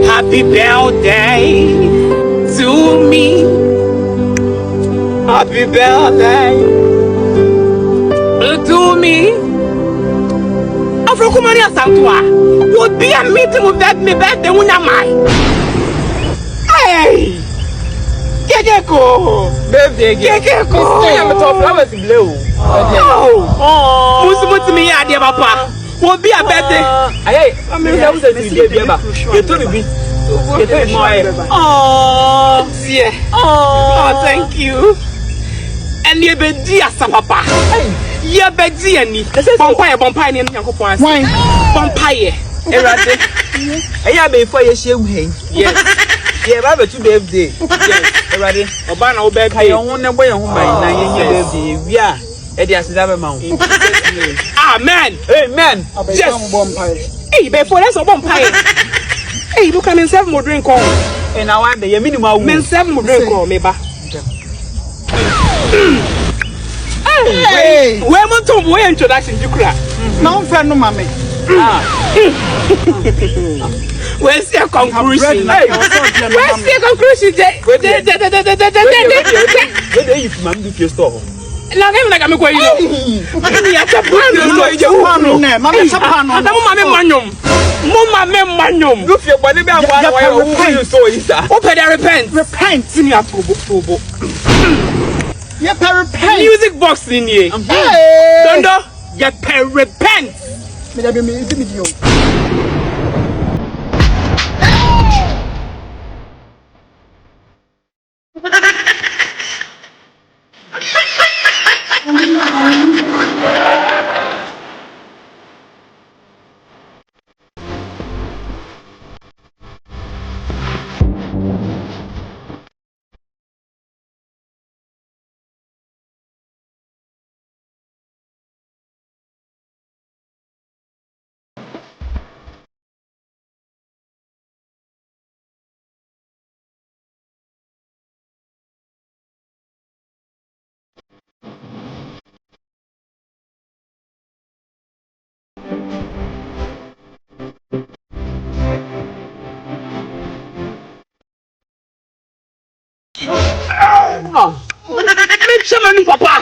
Happy birthday to me. Happy birthday to me. Afro Maria Santua would be a meeting with that me birthday when I'm Hey! Kekeko! Birthday, Kekeko! I'm a top flowers blue. Oh! Musumu me, dear papa. Would be a birthday. I mean, that was a you told me. Oh, dear. Oh, thank you. And you be dear, papa. You be dear, ni. Bompire, and Yankopon. Why? Bompire. I am before you shame him. Yes. Yeah, I have a 2 birthday. Yes, ready? Obana obey. I don't know where home by 9 years. Yeah, Edias is ever mount. Amen. Amen. Yes. Hey, before that's a bompire. Hey, look at me 7 more drink on. And I want the minimum men 7 more drink on, maybe. Hey, where am I to way introduction to crack? No, friend, no, mammy. Where's your conclusion? Where's your conclusion? Where do you man do your store? Now, I'm going to go. Repent. Music box in here. Dondo, you repent. Papa.